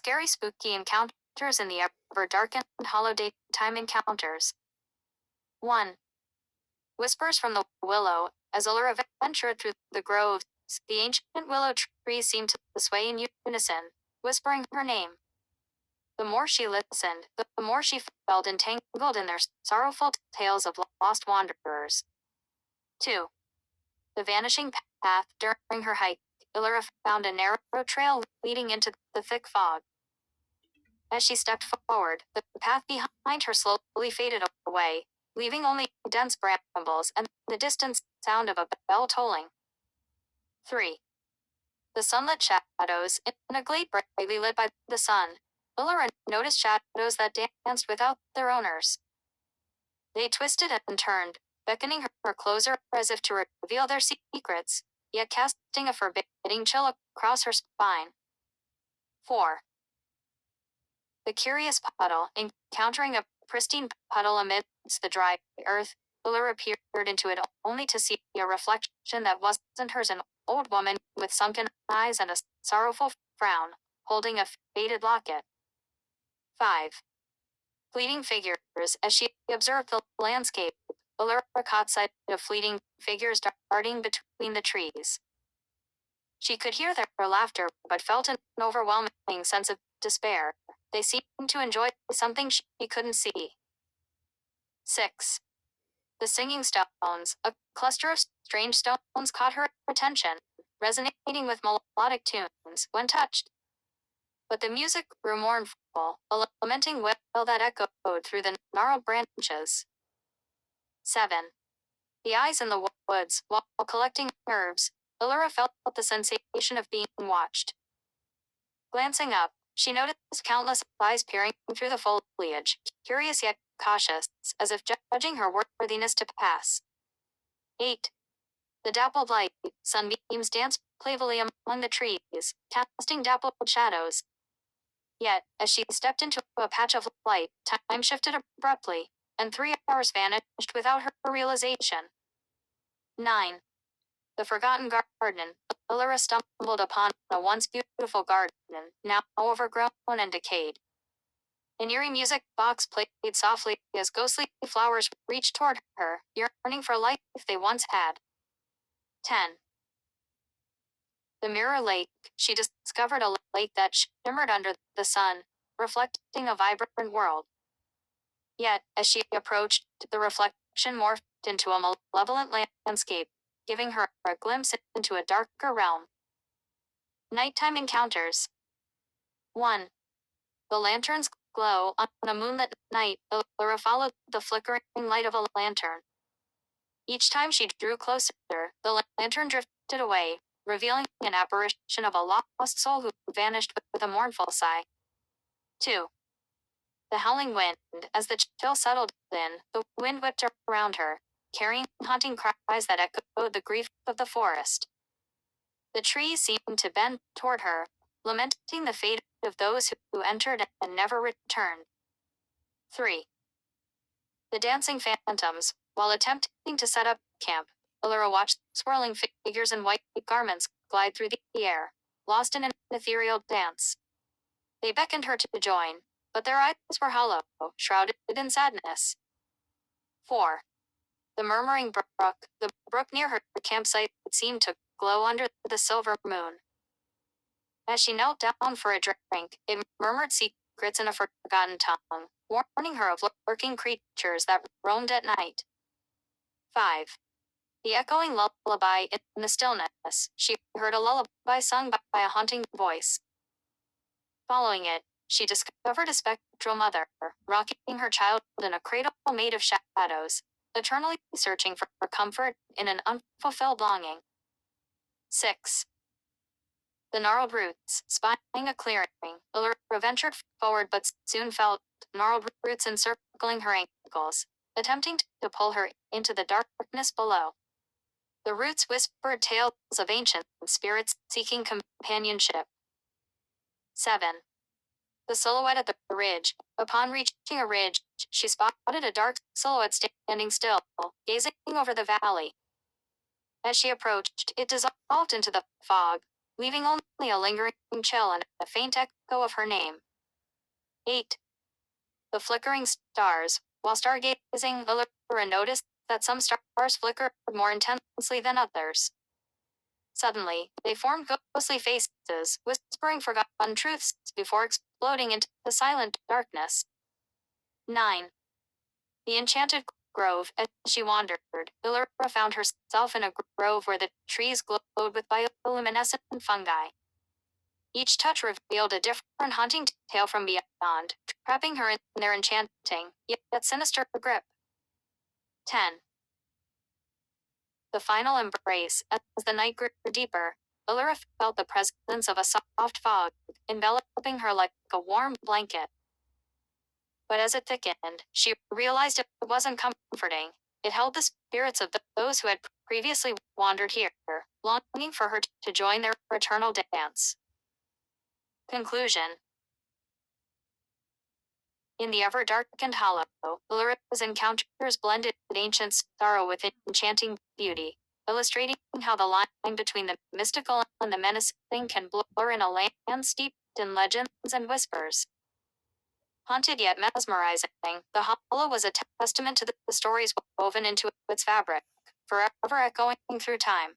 Scary spooky encounters in the Ever-Darkened Hollow daytime encounters. 1. Whispers from the willow. As Ulrich ventured through the groves, the ancient willow trees seemed to sway in unison, whispering her name. The more she listened, the more she felt entangled in their sorrowful tales of lost wanderers. 2. The vanishing path. During her hike, Ulrich found a narrow trail leading into the thick fog. As she stepped forward, the path behind her slowly faded away, leaving only dense brambles and the distant sound of a bell tolling. 3. The sunlit shadows. In a glade brightly lit by the sun, Ulrich noticed shadows that danced without their owners. They twisted and turned, beckoning her closer as if to reveal their secrets, yet casting a forbidding chill across her spine. 4. The curious puddle. Encountering a pristine puddle amidst the dry earth, Ulrich peered into it only to see a reflection that wasn't hers, an old woman with sunken eyes and a sorrowful frown, holding a faded locket. 5. Fleeting figures. As she observed the landscape, Ulrich caught sight of fleeting figures darting between the trees. She could hear their laughter, but felt an overwhelming sense of despair. They seemed to enjoy something she couldn't see. 6. The singing stones. A cluster of strange stones caught her attention, resonating with melodic tunes when touched. But the music grew mournful, a lamenting wail that echoed through the gnarled branches. 7. The eyes in the woods. While collecting herbs, Ulrich felt the sensation of being watched. Glancing up, she noticed countless eyes peering through the foliage, curious yet cautious, as if judging her worthiness to pass. 8. The dappled light. Sunbeams danced playfully among the trees, casting dappled shadows. Yet, as she stepped into a patch of light, time shifted abruptly, and 3 hours vanished without her realization. 9. The forgotten garden. Ulrich stumbled upon a once beautiful garden, now overgrown and decayed. An eerie music box played softly as ghostly flowers reached toward her, yearning for life they once had. 10. The mirror lake. She discovered a lake that shimmered under the sun, reflecting a vibrant world. Yet, as she approached, the reflection morphed into a malevolent landscape, giving her a glimpse into a darker realm. Nighttime encounters. 1. The lantern's glow. On a moonlit night, Ulrich followed the flickering light of a lantern. Each time she drew closer, the lantern drifted away, revealing an apparition of a lost soul who vanished with a mournful sigh. 2. The howling wind. As the chill settled in, the wind whipped around her, carrying haunting cries that echoed the grief of the forest. The trees seemed to bend toward her, lamenting the fate of those who entered and never returned. 3. The dancing phantoms. While attempting to set up camp, Ulrich watched swirling figures in white garments glide through the air, lost in an ethereal dance. They beckoned her to join, but their eyes were hollow, shrouded in sadness. 4. The murmuring brook. The brook near her campsite seemed to glow under the silver moon. As she knelt down for a drink, it murmured secrets in a forgotten tongue, warning her of lurking creatures that roamed at night. 5. The echoing lullaby. In the stillness, she heard a lullaby sung by a haunting voice. Following it, she discovered a spectral mother, rocking her child in a cradle made of shadows, eternally searching for comfort in an unfulfilled longing. 6. The gnarled roots. Spying a clearing, Ulrich ventured forward but soon felt gnarled roots encircling her ankles, attempting to pull her into the darkness below. The roots whispered tales of ancient spirits seeking companionship. 7. The silhouette at the ridge. Upon reaching a ridge, she spotted a dark silhouette standing still, gazing over the valley. As she approached, it dissolved into the fog, leaving only a lingering chill and a faint echo of her name. 8. The flickering stars. While stargazing, Allura noticed that some stars flickered more intensely than others. Suddenly, they formed ghostly faces, whispering forgotten truths before exploding into the silent darkness. 9. The Enchanted Grove. As she wandered, Allura found herself in a grove where the trees glowed with bioluminescent fungi. Each touch revealed a different haunting tale from beyond, trapping her in their enchanting, yet sinister grip. 10. The final embrace. As the night grew deeper, Allura felt the presence of a soft fog, enveloping her like a warm blanket. But as it thickened, she realized it wasn't comforting. It held the spirits of those who had previously wandered here, longing for her to join their eternal dance. Conclusion. In the Ever-Darkened Hollow, Allura's encounters blended ancient sorrow with enchanting beauty, illustrating how the line between the mystical and the menacing can blur in a land steeped in legends and whispers. Haunted yet mesmerizing, the hollow was a testament to the stories woven into its fabric, forever echoing through time.